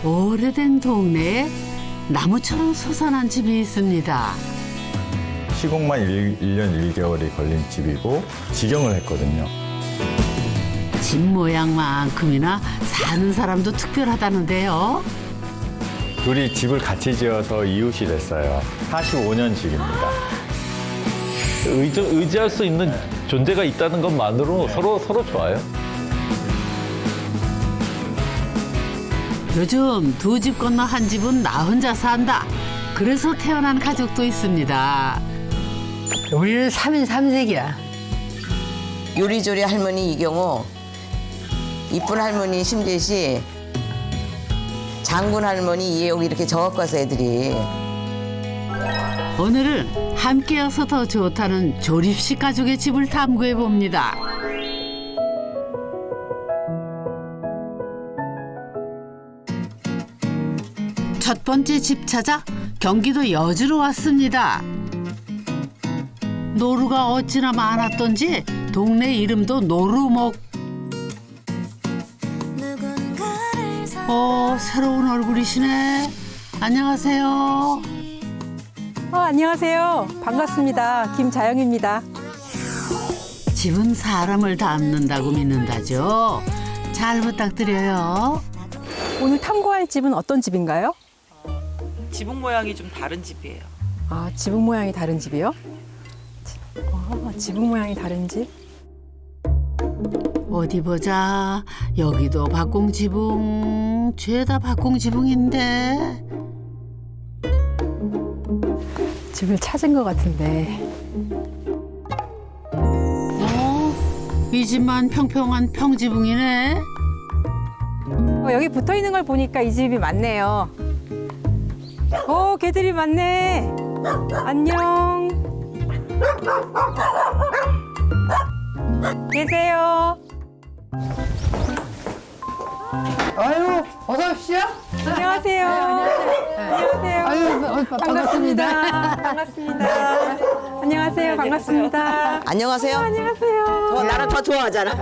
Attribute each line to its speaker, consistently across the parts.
Speaker 1: 오래된 동네에 나무처럼 솟아난 집이 있습니다.
Speaker 2: 시공만 1년 1개월이 걸린 집이고 직영을 했거든요.
Speaker 1: 집 모양만큼이나 사는 사람도 특별하다는데요.
Speaker 2: 둘이 집을 같이 지어서 이웃이 됐어요. 45년 집입니다.
Speaker 3: 의지할 수 있는 존재가 있다는 것만으로 서로 좋아요.
Speaker 1: 요즘 두 집 건너 한 집은 나 혼자 산다. 그래서 태어난 가족도 있습니다.
Speaker 4: 우리는 3인 3색이야.
Speaker 5: 요리조리 할머니 이경호, 이쁜 할머니 심재씨, 장군 할머니 이혜옥 이렇게 저학과서 애들이.
Speaker 1: 오늘은 함께여서 더 좋다는 조립식 가족의 집을 탐구해 봅니다. 첫 번째 집 찾아 경기도 여주로 왔습니다. 노루가 어찌나 많았던지 동네 이름도 노루목. 새로운 얼굴이시네. 안녕하세요.
Speaker 6: 안녕하세요. 반갑습니다. 김자영입니다.
Speaker 1: 집은 사람을 닮는다고 믿는다죠. 잘 부탁드려요.
Speaker 6: 오늘 탐구할 집은 어떤 집인가요?
Speaker 7: 지붕 모양이 좀 다른 집이에요.
Speaker 6: 아, 지붕 모양이 다른 집이요? 지붕 모양이 다른 집?
Speaker 1: 어디 보자. 여기도 박공지붕. 죄다 박공지붕인데.
Speaker 6: 집을 찾은 것 같은데.
Speaker 1: 이 집만 평평한 평지붕이네.
Speaker 6: 여기 붙어 있는 걸 보니까 이 집이 맞네요. 개들이 많네. 안녕. 계세요.
Speaker 4: 아유, 어서 오십시오.
Speaker 6: 안녕하세요. 안녕하세요.
Speaker 4: 아유, 반갑습니다.
Speaker 6: 반갑습니다. 안녕하세요. 반갑습니다.
Speaker 5: 안녕하세요.
Speaker 6: 안녕하세요.
Speaker 5: 나랑 더 좋아하잖아.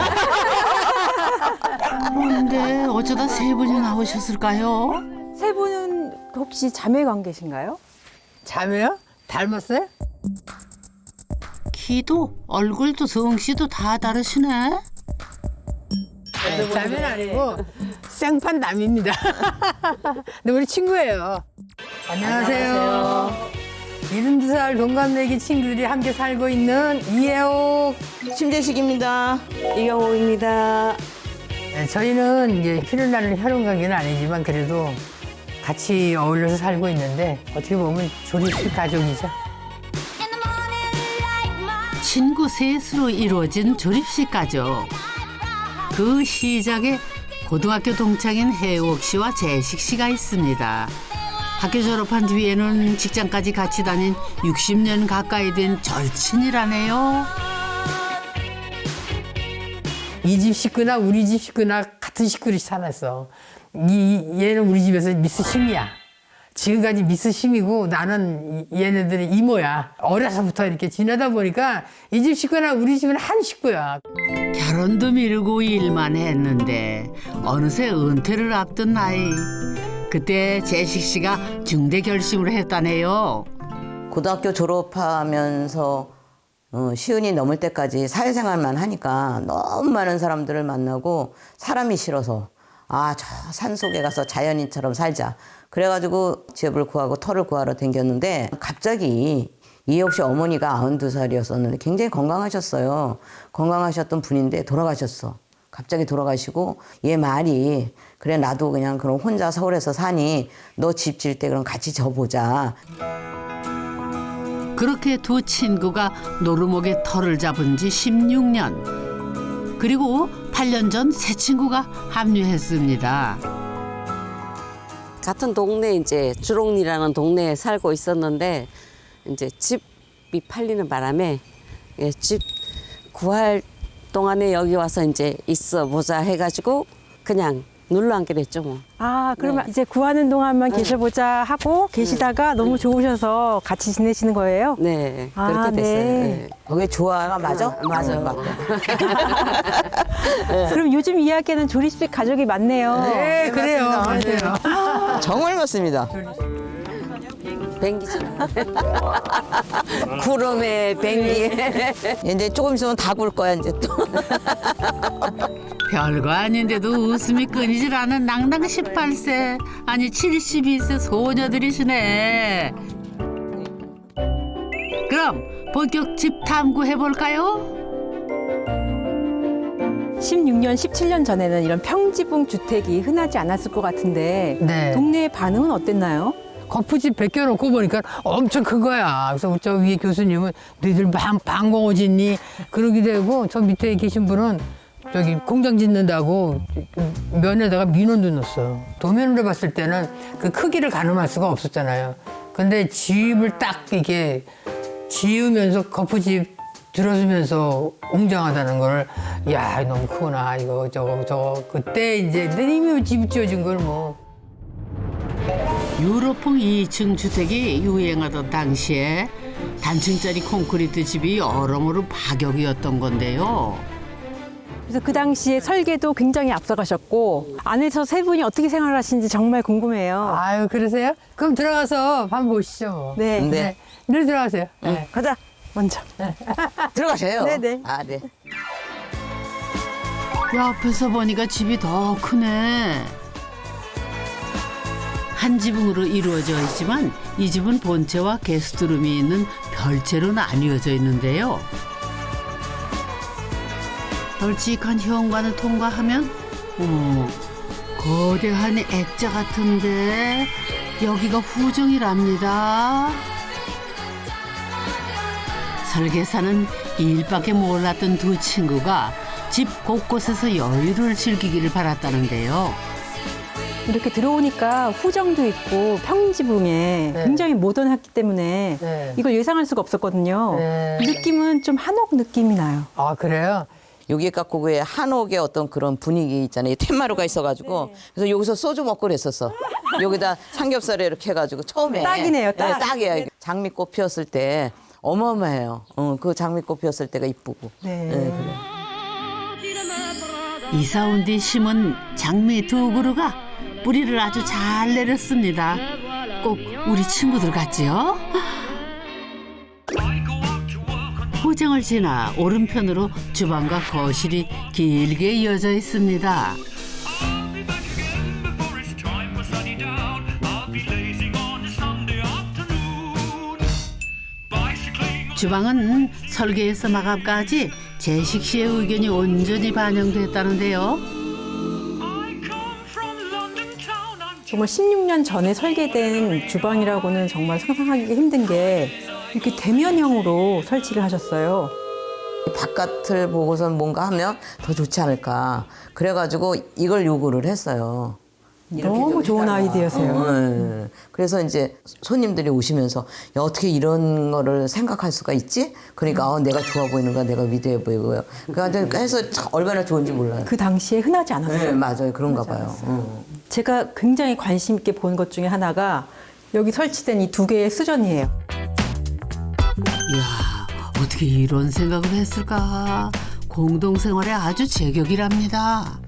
Speaker 1: 그런데 어쩌다 세 분이 나오셨을까요?
Speaker 6: 세 분은 혹시 자매 관계신가요?
Speaker 4: 자매요? 닮았어요?
Speaker 1: 키도 얼굴도 성씨도 다 다르시네.
Speaker 4: 자매는 아니고 생판 남입니다. 근데 우리 친구예요. 안녕하세요. 72살 동갑내기 친구들이 함께 살고 있는 이혜옥.
Speaker 5: 심재식입니다. 이경호입니다.
Speaker 4: 네, 저희는 이제 피를 나는 혈연 관계는 아니지만 그래도 같이 어울려서 살고 있는데 어떻게 보면 조립식 가족이죠.
Speaker 1: 친구 셋으로 이루어진 조립식 가족. 그 시작에 고등학교 동창인 혜옥 씨와 재식 씨가 있습니다. 학교 졸업한 뒤에는 직장까지 같이 다닌 60년 가까이 된 절친이라네요.
Speaker 4: 이 집 식구나 우리 집 식구나 같은 식구를 살았어. 얘는 우리 집에서 미스 심이야. 지금까지 미스 심이고 나는 얘네들의 이모야. 어려서부터 이렇게 지내다 보니까 이 집 식구나 우리 집은 한 식구야.
Speaker 1: 결혼도 미루고 일만 했는데 어느새 은퇴를 앞둔 나이. 그때 재식 씨가 중대 결심을 했다네요.
Speaker 5: 고등학교 졸업하면서 시은이 넘을 때까지 사회생활만 하니까 너무 많은 사람들을 만나고 사람이 싫어서 저 산속에 가서 자연인처럼 살자. 그래가지고 집을 구하고 터를 구하러 댕겼는데 갑자기 이혜옥 씨 어머니가 92살이었었는데 굉장히 건강하셨어요. 건강하셨던 분인데 돌아가셨어. 갑자기 돌아가시고 얘 말이 그래 나도 그냥 그럼 혼자 서울에서 사니 너 집 질 때 그럼 같이 져보자.
Speaker 1: 그렇게 두 친구가 노루목에 터를 잡은 지 16년. 그리고 8년 전 새 친구가 합류했습니다.
Speaker 8: 같은 동네 이제 주롱리라는 동네에 살고 있었는데 이제 집이 팔리는 바람에 집 구할 동안에 여기 와서 이제 있어 보자 해가지고 그냥 눌러 앉게 됐죠 뭐.
Speaker 6: 그러면 이제 구하는 동안만 계셔보자 하고 계시다가 너무 좋으셔서 같이 지내시는 거예요?
Speaker 8: 네, 그렇게 됐어요. 네.
Speaker 5: 거기 좋아가 맞아?
Speaker 8: 맞아요.
Speaker 6: 그럼 요즘 이야기는 조립식 가족이 많네요.
Speaker 4: 네, 그래요. 맞아요.
Speaker 5: 정말 맞습니다.
Speaker 8: 뱅기죠. 구름에 뱅기.
Speaker 5: 이제 조금 있으면 다 굴 거야 이제 또.
Speaker 1: 별거 아닌데도 웃음이 끊이질 않은 낭낭 18세 아니 72세 소녀들이시네. 그럼 본격 집 탐구 해볼까요?
Speaker 6: 16년, 17년 전에는 이런 평지붕 주택이 흔하지 않았을 것 같은데
Speaker 4: 네.
Speaker 6: 동네의 반응은 어땠나요?
Speaker 4: 거푸집 벗겨놓고 보니까 엄청 큰 거야. 그래서 저 위에 교수님은 너희들 방공호 짓니? 그러기도 하고 저 밑에 계신 분은 저기 공장 짓는다고 면에다가 민원도 넣었어. 도면으로 봤을 때는 그 크기를 가늠할 수가 없었잖아요. 근데 집을 딱 이렇게 지으면서 거푸집 들어서면서 웅장하다는 걸, 야, 너무 크구나. 이거, 저거. 그때 이제 이미 집 지어진 걸 뭐.
Speaker 1: 유럽풍 2층 주택이 유행하던 당시에 단층짜리 콘크리트 집이 여러모로 파격이었던 건데요.
Speaker 6: 그래서 그 당시에 설계도 굉장히 앞서가셨고 안에서 세 분이 어떻게 생활하시는지 정말 궁금해요.
Speaker 4: 아유, 그러세요? 그럼 들어가서 밥 보시죠.
Speaker 6: 네.
Speaker 5: 네.
Speaker 4: 늘 들어가세요. 네.
Speaker 6: 가자. 먼저.
Speaker 5: 들어가셔요.
Speaker 6: 네네.
Speaker 5: 아 네.
Speaker 1: 옆에서 보니까 집이 더 크네. 한 지붕으로 이루어져 있지만 이 집은 본체와 게스트룸이 있는 별채로 나뉘어져 있는데요. 널찍한 현관을 통과하면 거대한 액자 같은데 여기가 후정이랍니다. 설계사는 이 일밖에 몰랐던 두 친구가 집 곳곳에서 여유를 즐기기를 바랐다는데요.
Speaker 6: 이렇게 들어오니까 후정도 있고 평지붕에
Speaker 4: 네.
Speaker 6: 굉장히 모던했기 때문에
Speaker 4: 네.
Speaker 6: 이걸 예상할 수가 없었거든요.
Speaker 4: 네.
Speaker 6: 느낌은 좀 한옥 느낌이 나요.
Speaker 4: 아, 그래요?
Speaker 5: 여기 갖고 왜 한옥의 어떤 그런 분위기 있잖아요. 텐마루가 있어가지고 그래서 여기서 소주 먹고 그랬었어. 여기다 삼겹살에 이렇게 해가지고 처음에
Speaker 6: 딱이네요, 딱.
Speaker 5: 네, 딱이에요. 장미꽃 피었을 때 어마어마해요. 그 장미꽃 피었을 때가 이쁘고.
Speaker 6: 네.
Speaker 5: 그래.
Speaker 1: 이사 온 뒤 심은 장미 두 그루가 뿌리를 아주 잘 내렸습니다. 꼭 우리 친구들 같지요? 호정을 지나 오른편으로 주방과 거실이 길게 이어져 있습니다. 주방은 설계에서 마감까지 재식 씨의 의견이 온전히 반영됐다는데요.
Speaker 6: 정말 16년 전에 설계된 주방이라고는 정말 상상하기가 힘든 게 이렇게 대면형으로 설치를 하셨어요.
Speaker 5: 바깥을 보고선 뭔가 하면 더 좋지 않을까. 그래가지고 이걸 요구를 했어요.
Speaker 6: 너무 좋은 아이디어세요.
Speaker 5: 네. 그래서 이제 손님들이 오시면서 야, 어떻게 이런 거를 생각할 수가 있지? 그러니까 내가 좋아 보이는 거야, 내가 위대해 보이고요. 그러니까 해서 얼마나 좋은지 몰라요.
Speaker 6: 그 당시에 흔하지 않았어요.
Speaker 5: 네, 맞아요. 그런가 봐요.
Speaker 6: 제가 굉장히 관심 있게 본 것 중에 하나가 여기 설치된 이 두 개의 수전이에요.
Speaker 1: 이야, 어떻게 이런 생각을 했을까? 공동생활에 아주 제격이랍니다.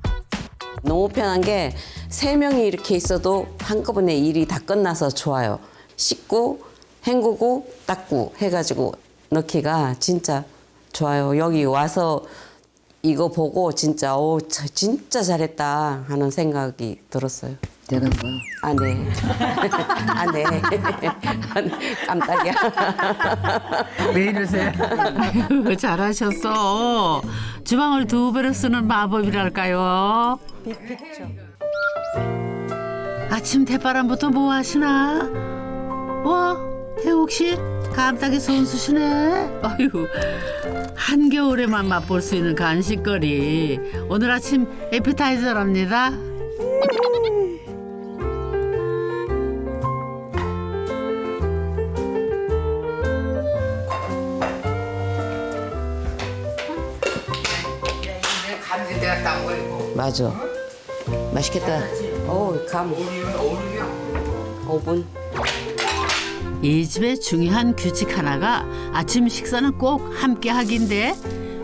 Speaker 8: 너무 편한 게 3명이 이렇게 있어도 한꺼번에 일이 다 끝나서 좋아요. 씻고 헹구고 닦고 해가지고 넣기가 진짜 좋아요. 여기 와서 이거 보고 진짜 진짜 잘했다 하는 생각이 들었어요.
Speaker 5: 내가 뭐야?
Speaker 8: 아, 네. 아, 네. 깜짝이야.
Speaker 4: 왜 이러세요?
Speaker 1: 아유, 잘하셨어. 주방을 2배로 쓰는 마법이랄까요? 아침 대바람부터 뭐 하시나? 와, 태욱 씨 감닭이 손수시네. 아유, 한겨울에만 맛볼 수 있는 간식거리. 오늘 아침 에피타이저랍니다.
Speaker 4: 감기 내가 딴 거이고.
Speaker 5: 맞아. 맛있겠다.
Speaker 8: 감. 5분.
Speaker 1: 이 집의 중요한 규칙 하나가 아침 식사는 꼭 함께 하기인데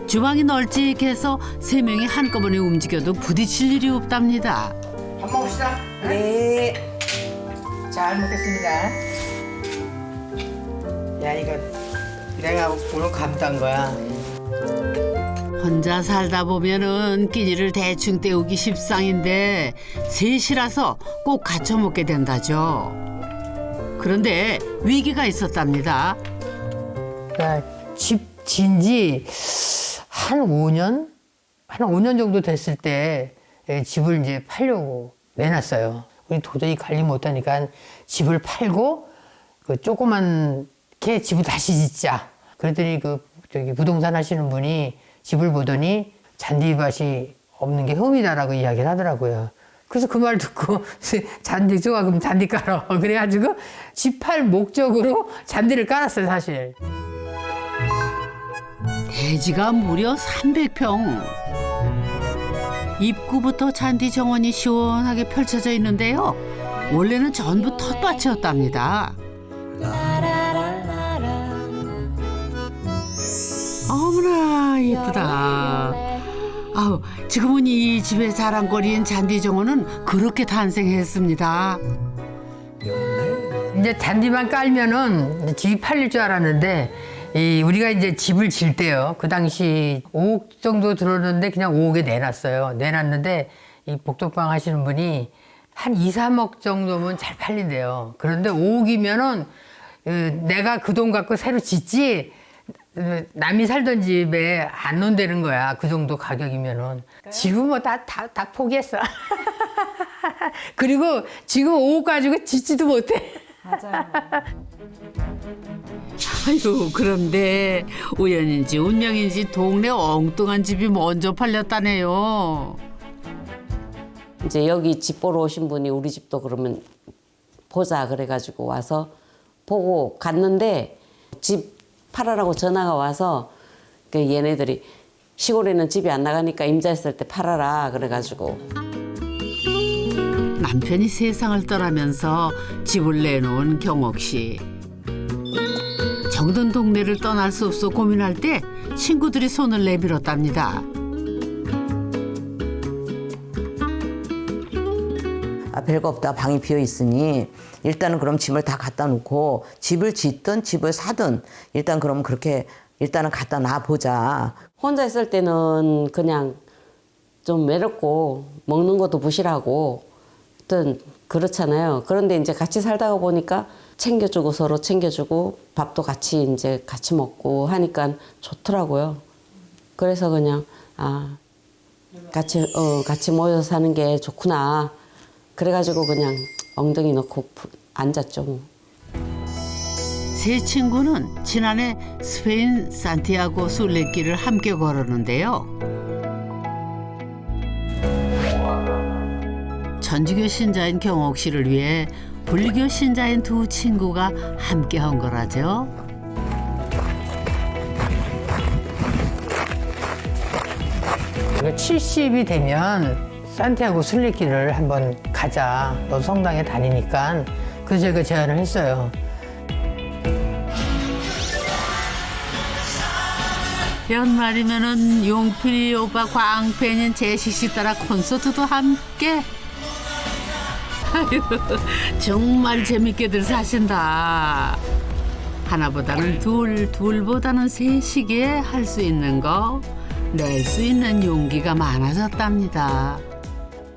Speaker 1: 주방이 널찍해서 3명이 한꺼번에 움직여도 부딪힐 일이 없답니다.
Speaker 4: 밥 먹읍시다.
Speaker 8: 네.
Speaker 4: 잘 먹겠습니다. 야, 이거 내가 오늘 감딴 거야.
Speaker 1: 혼자 살다 보면은 끼니를 대충 때우기 십상인데 셋이라서 꼭 갖춰 먹게 된다죠. 그런데 위기가 있었답니다.
Speaker 4: 집 진지 한 5년? 한 5년 정도 됐을 때 집을 이제 팔려고 내놨어요. 우리 도저히 관리 못하니까 집을 팔고 그 조그맣게 집을 다시 짓자. 그랬더니 그 저기 부동산 하시는 분이 집을 보더니 잔디밭이 없는 게 흠이다라고 이야기를 하더라고요. 그래서 그 말 듣고 잔디 좋아 그럼 잔디 깔아. 그래가지고 집 팔 목적으로 잔디를 깔았어요 사실.
Speaker 1: 대지가 무려 300평. 입구부터 잔디 정원이 시원하게 펼쳐져 있는데요. 원래는 전부 텃밭이었답니다. 어머나 예쁘다. 아우 지금은 이 집의 자랑거리인 잔디 정원은 그렇게 탄생했습니다.
Speaker 4: 이제 잔디만 깔면은 집이 팔릴 줄 알았는데 우리가 이제 집을 질 때요. 그 당시 5억 정도 들었는데 그냥 5억에 내놨어요. 내놨는데 이 복덕방 하시는 분이 한 2, 3억 정도면 잘 팔린대요. 그런데 5억이면은 내가 그 돈 갖고 새로 짓지 남이 살던 집에 안 논다는 거야. 그 정도 가격이면은. 지금 뭐 다 포기했어. 그리고 지금 5억 가지고 짓지도 못해.
Speaker 6: 맞아요.
Speaker 1: 아이고 그런데 우연인지 운명인지 동네 엉뚱한 집이 먼저 팔렸다네요.
Speaker 8: 이제 여기 집 보러 오신 분이 우리 집도 그러면 보자 그래가지고 와서 보고 갔는데 집 팔아라고 전화가 와서 그 얘네들이 시골에는 집이 안 나가니까 임자했을 때 팔아라 그래가지고
Speaker 1: 남편이 세상을 떠나면서 집을 내놓은 경옥 씨. 정든 동네를 떠날 수 없어 고민할 때 친구들이 손을 내밀었답니다.
Speaker 5: 별거 없다. 방이 비어 있으니 일단은 그럼 짐을 다 갖다 놓고 집을 짓든 집을 사든 일단 그럼 그렇게 일단은 갖다 놔 보자.
Speaker 8: 혼자 있을 때는 그냥 좀 외롭고 먹는 것도 부실하고 하여튼 그렇잖아요. 그런데 이제 같이 살다가 보니까 챙겨주고 서로 챙겨주고 밥도 같이 이제 같이 먹고 하니까 좋더라고요. 그래서 그냥 같이 모여서 사는 게 좋구나. 그래가지고 그냥 엉덩이 넣고 앉았죠. 뭐.
Speaker 1: 세 친구는 지난해 스페인 산티아고 순례길을 함께 걸었는데요. 천주교 신자인 경옥 씨를 위해 불교 신자인 두 친구가 함께 한 거라죠.
Speaker 4: 이거 70이 되면 산티아고 순례길을 한번 가자. 너 성당에 다니니까. 그래서 제가 제안을 했어요.
Speaker 1: 연말이면은 용필이 오빠 광팬인 제식 씨 따라 콘서트도 함께. 아유, 정말 재밌게들 사신다. 하나보다는 둘, 둘보다는 셋이기에 할 수 있는 거, 낼 수 있는 용기가 많아졌답니다.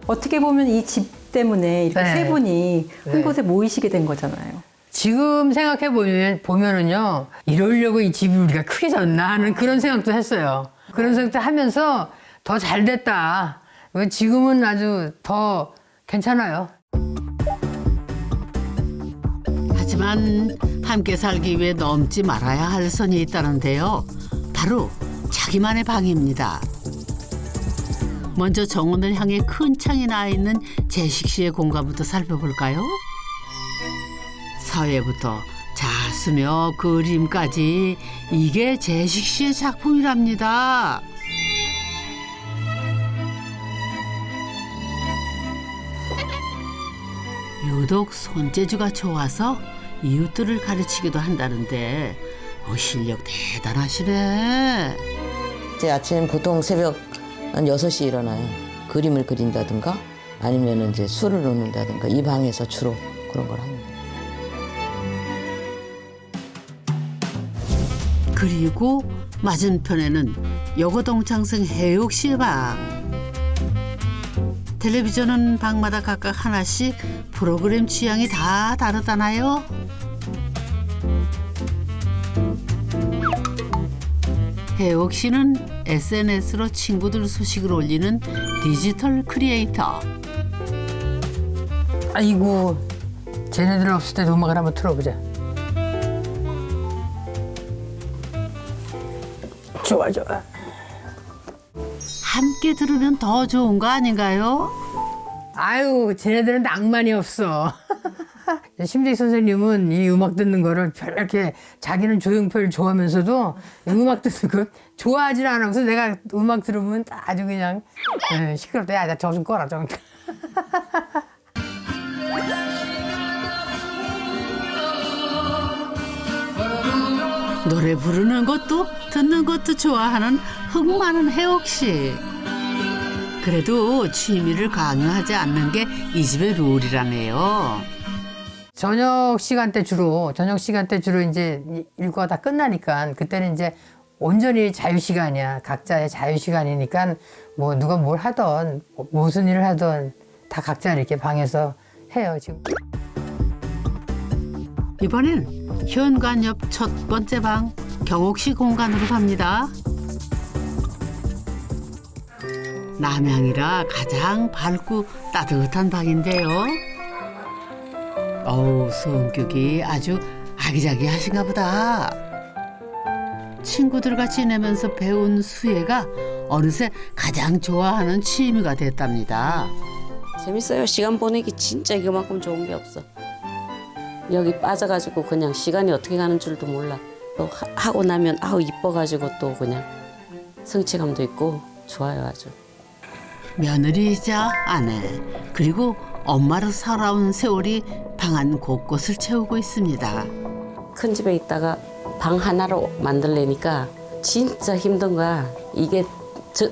Speaker 6: 어떻게 보면 이 집 때문에 이렇게
Speaker 4: 네.
Speaker 6: 세 분이 한
Speaker 4: 네.
Speaker 6: 곳에 모이시게 된 거잖아요.
Speaker 4: 지금 생각해 보면은요, 이러려고 이 집이 우리가 크게 졌나 하는 그런 생각도 했어요. 그런 생각도 하면서 더 잘 됐다. 지금은 아주 더 괜찮아요.
Speaker 1: 하지만 함께 살기 위해 넘지 말아야 할 선이 있다는데요. 바로 자기만의 방입니다. 먼저 정원을 향해 큰 창이 나 있는 제식 씨의 공간부터 살펴볼까요? 서예부터 자수며 그림까지 이게 제식 씨의 작품이랍니다. 유독 손재주가 좋아서 이웃들을 가르치기도 한다는데 실력 대단하시네.
Speaker 5: 제 아침 보통 새벽 한 6시에 일어나요. 그림을 그린다든가 아니면 이제 술을 놓는다든가 이 방에서 주로 그런 걸 합니다.
Speaker 1: 그리고 맞은편에는 여고동창생 혜옥 씨의 방. 텔레비전은 방마다 각각 하나씩 프로그램 취향이 다 다르다나요? 혜옥 씨는 SNS로 친구들 소식을 올리는 디지털 크리에이터.
Speaker 4: 아이고, 쟤네들 없을 때 음악을 한번 틀어보자. 좋아, 좋아.
Speaker 1: 함께 들으면 더 좋은 거 아닌가요?
Speaker 4: 아유, 쟤네들은 낭만이 없어. 심재희 선생님은 이 음악 듣는 거를 이렇게 자기는 조용필 좋아하면서도 음악 듣는 거 좋아하질 않아. 그래서 내가 음악 들으면 아주 그냥 시끄럽다. 야, 나 저 좀 꺼라, 좀.
Speaker 1: 노래 부르는 것도 듣는 것도 좋아하는 흥 많은 혜옥 씨. 그래도 취미를 강요하지 않는 게 이 집의 룰이라네요.
Speaker 4: 저녁 시간대 주로 이제 일과가 다 끝나니까 그때는 이제 온전히 자유 시간이야. 각자의 자유 시간이니까 뭐 누가 뭘 하던 무슨 일을 하던 다 각자 이렇게 방에서 해요 지금.
Speaker 1: 이번엔 현관 옆 첫 번째 방 경옥 씨 공간으로 갑니다. 남향이라 가장 밝고 따뜻한 방인데요. 어우, 성격이 아주 아기자기하신가 보다. 친구들과 지내면서 배운 수혜가 어느새 가장 좋아하는 취미가 됐답니다.
Speaker 8: 재밌어요. 시간 보내기 진짜 이거만큼 좋은 게 없어. 여기 빠져가지고 그냥 시간이 어떻게 가는 줄도 몰라. 또 하고 나면 아우 이뻐가지고 또 그냥 성취감도 있고 좋아요 아주.
Speaker 1: 며느리이자 아내 그리고 엄마로 살아온 세월이 방 안 곳곳을 채우고 있습니다.
Speaker 8: 큰 집에 있다가 방 하나로 만들려니까 진짜 힘든 거야. 이게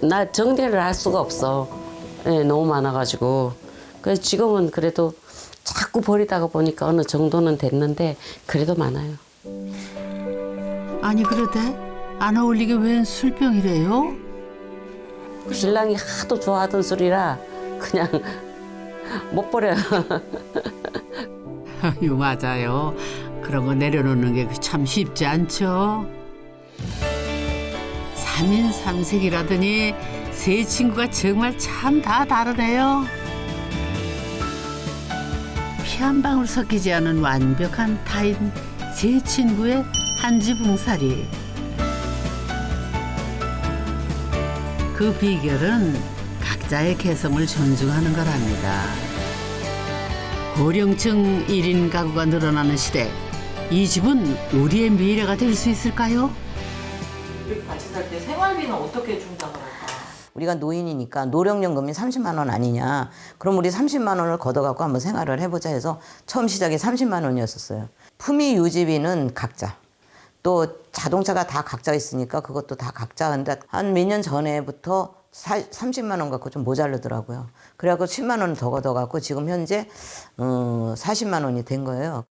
Speaker 8: 나 정리를 할 수가 없어. 네, 너무 많아가지고. 그래서 지금은 그래도 자꾸 버리다가 보니까 어느 정도는 됐는데 그래도 많아요.
Speaker 1: 아니 그러대 안 어울리게 웬 술병이래요?
Speaker 8: 신랑이 하도 좋아하던 술이라 그냥 못 버려요.
Speaker 1: 아유 맞아요. 그런 거 내려놓는 게 참 쉽지 않죠. 3인 3색이라더니 세 친구가 정말 참 다 다르네요. 피 한 방울 섞이지 않은 완벽한 타인 세 친구의 한지붕살이. 그 비결은 각자의 개성을 존중하는 거랍니다. 고령층 1인 가구가 늘어나는 시대, 이 집은 우리의 미래가 될 수 있을까요?
Speaker 7: 이렇게 같이 살 때 생활비는 어떻게 충당을 할까?
Speaker 5: 우리가 노인이니까 노령연금이 30만 원 아니냐. 그럼 우리 30만 원을 걷어갖고 한번 생활을 해보자 해서 처음 시작이 30만 원이었었어요. 품위 유지비는 각자. 또 자동차가 다 각자 있으니까 그것도 다 각자. 근데 한 몇 년 전에부터 30만 원 갖고 좀 모자르더라고요. 그래갖고 10만 원을 더 걷어갖고 지금 현재 40만 원이 된 거예요.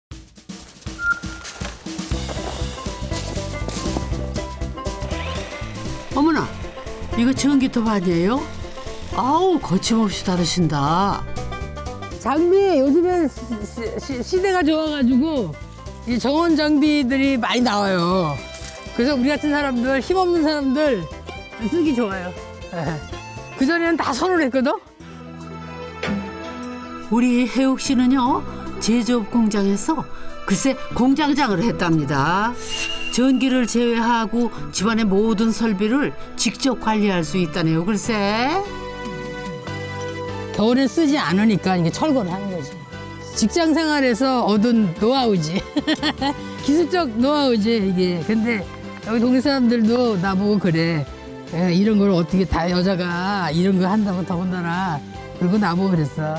Speaker 1: 어머나, 이거 전기톱 아니에요? 아우, 거침없이 다루신다.
Speaker 4: 장비 요즘에 시대가 좋아가지고 이 정원 장비들이 많이 나와요. 그래서 우리 같은 사람들, 힘없는 사람들 쓰기 좋아요. 그전에는 다 손으로 했거든?
Speaker 1: 우리 혜옥 씨는요, 제조업 공장에서 글쎄 공장장을 했답니다. 전기를 제외하고 집안의 모든 설비를 직접 관리할 수 있다네요, 글쎄.
Speaker 4: 겨울에 쓰지 않으니까 이게 철거를 하는 거지. 직장 생활에서 얻은 노하우지. 기술적 노하우지, 이게. 근데 여기 동네 사람들도 나보고 그래. 이런 걸 어떻게 다 여자가 이런 거 한다고 더군다나. 그리고 나보고 그랬어.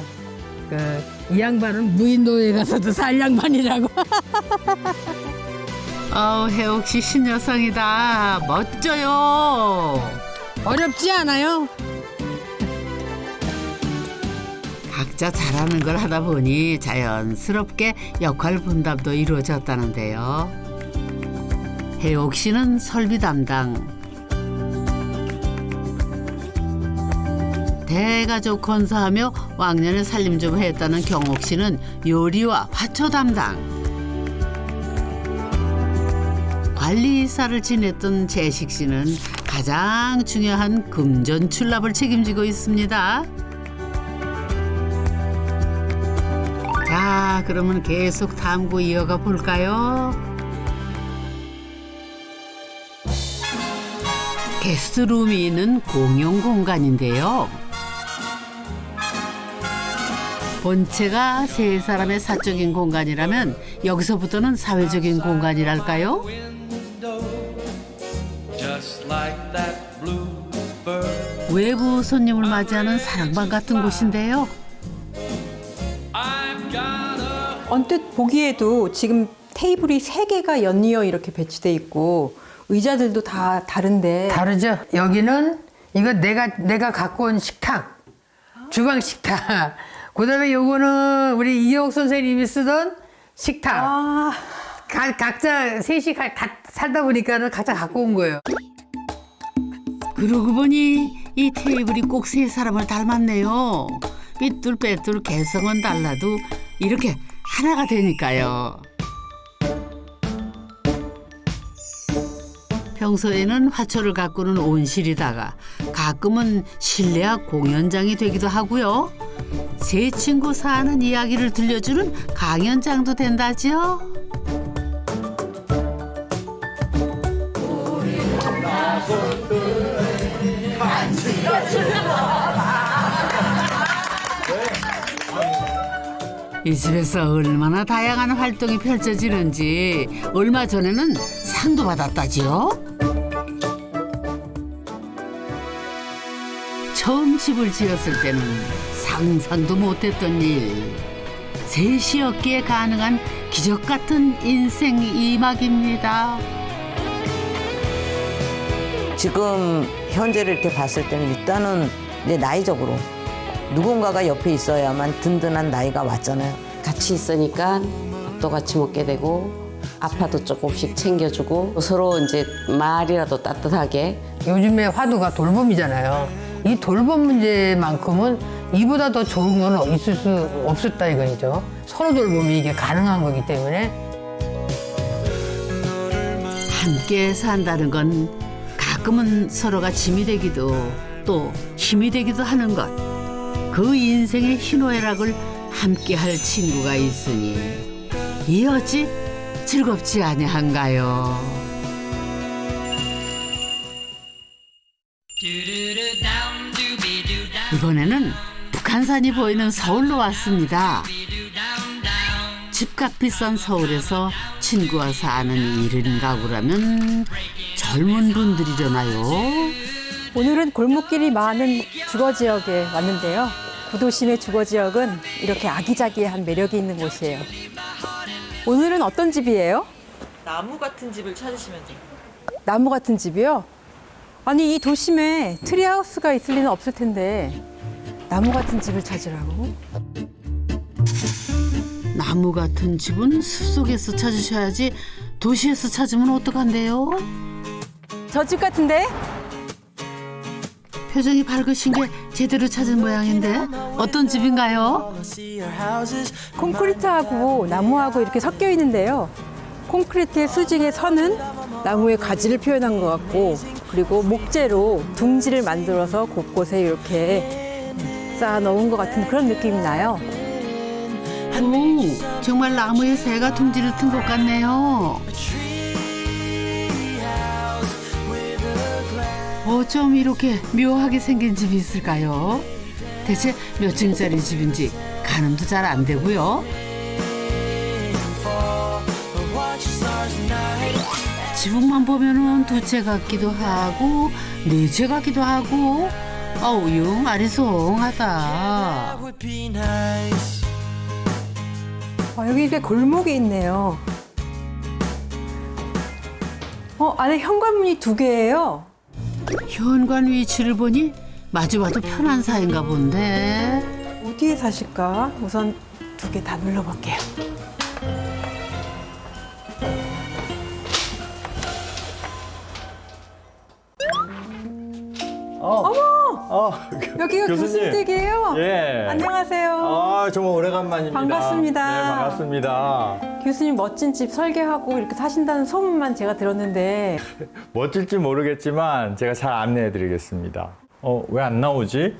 Speaker 4: 이 양반은 무인도에 가서도 살 양반이라고.
Speaker 1: 아우, 혜옥 씨 신여성이다. 멋져요.
Speaker 4: 어렵지 않아요?
Speaker 1: 각자 잘하는 걸 하다 보니 자연스럽게 역할 분담도 이루어졌다는데요. 혜옥 씨는 설비 담당, 대가족 건사하며 왕년에 살림 좀 했다는 경옥 씨는 요리와 화초 담당, 관리사를 지냈던 재식 씨는 가장 중요한 금전 출납을 책임지고 있습니다. 자, 그러면 계속 탐구 이어가 볼까요? 게스트룸이 있는 공용 공간인데요. 본체가 세 사람의 사적인 공간이라면 여기서부터는 사회적인 공간이랄까요? 외부 손님을 맞이하는 사랑방 같은 곳인데요.
Speaker 6: 언뜻 보기에도 지금 테이블이 3개가 연이어 이렇게 배치돼 있고 의자들도 다 다른데.
Speaker 4: 다르죠? 여기는 이거 내가 갖고 온 식탁, 주방 식탁. 그다음에 요거는 우리 이영옥 선생님이 쓰던 식탁. 각자 셋이 살다 보니까는 각자 갖고 온 거예요.
Speaker 1: 그러고 보니 이 테이블이 꼭 세 사람을 닮았네요. 삐뚤빼뚤 개성은 달라도 이렇게 하나가 되니까요. 평소에는 화초를 가꾸는 온실이다가 가끔은 실내화 공연장이 되기도 하고요. 세 친구 사는 이야기를 들려주는 강연장도 된다죠. 이 집에서 얼마나 다양한 활동이 펼쳐지는지 얼마 전에는 상도 받았다지요. 처음 집을 지었을 때는 상상도 못했던 일. 셋이었기에 가능한 기적 같은 인생 이막입니다.
Speaker 5: 지금 현재를 이렇게 봤을 때는 일단은 내 나이적으로 누군가가 옆에 있어야만 든든한 나이가 왔잖아요.
Speaker 8: 같이 있으니까 밥도 같이 먹게 되고 아파도 조금씩 챙겨주고 서로 이제 말이라도 따뜻하게.
Speaker 4: 요즘에 화두가 돌봄이잖아요. 이 돌봄 문제만큼은 이보다 더 좋은 건 있을 수 없었다 이거죠. 서로 돌봄이 이게 가능한 거기 때문에.
Speaker 1: 함께 산다는 건 가끔은 서로가 짐이 되기도 또 힘이 되기도 하는 것. 그 인생의 희노애락을 함께할 친구가 있으니 이 어찌 즐겁지 아니한가요? 이번에는 북한산이 보이는 서울로 왔습니다. 집값 비싼 서울에서 친구와 사는 1인 가구라면 젊은 분들이려나요?
Speaker 6: 오늘은 골목길이 많은 주거지역에 왔는데요. 구도심의 주거지역은 이렇게 아기자기한 매력이 있는 곳이에요. 오늘은 어떤 집이에요?
Speaker 7: 나무 같은 집을 찾으시면 돼요.
Speaker 6: 나무 같은 집이요? 아니 이 도심에 트리하우스가 있을 리는 없을 텐데 나무 같은 집을 찾으라고?
Speaker 1: 나무 같은 집은 숲속에서 찾으셔야지 도시에서 찾으면 어떡한데요?
Speaker 6: 저 집 같은데?
Speaker 1: 표정이 밝으신 게 제대로 찾은 모양인데 어떤 집인가요?
Speaker 6: 콘크리트하고 나무하고 이렇게 섞여 있는데요. 콘크리트의 수직의 선은 나무의 가지를 표현한 것 같고 그리고 목재로 둥지를 만들어서 곳곳에 이렇게 쌓아 넣은 것 같은 그런 느낌이 나요.
Speaker 1: 오, 정말 나무에 새가 둥지를 튼 것 같네요. 어쩜 이렇게 묘하게 생긴 집이 있을까요? 대체 몇 층짜리 집인지 가늠도 잘 안 되고요. 지붕만 보면은 2채 같기도 하고 4채 같기도 하고 어우 영 아리송하다.
Speaker 6: 여기 이렇게 골목이 있네요. 안에 현관문이 2개예요.
Speaker 1: 현관 위치를 보니 마주봐도 편한 사이인가 본데.
Speaker 6: 어디에 사실까? 우선 2개 다 눌러볼게요. 여기가 교수님 댁이에요?
Speaker 2: 예.
Speaker 6: 안녕하세요.
Speaker 2: 아, 정말 오래간만입니다.
Speaker 6: 반갑습니다.
Speaker 2: 네, 반갑습니다.
Speaker 6: 교수님 멋진 집 설계하고 이렇게 사신다는 소문만 제가 들었는데
Speaker 2: 멋질지 모르겠지만 제가 잘 안내해 드리겠습니다. 왜 안 나오지?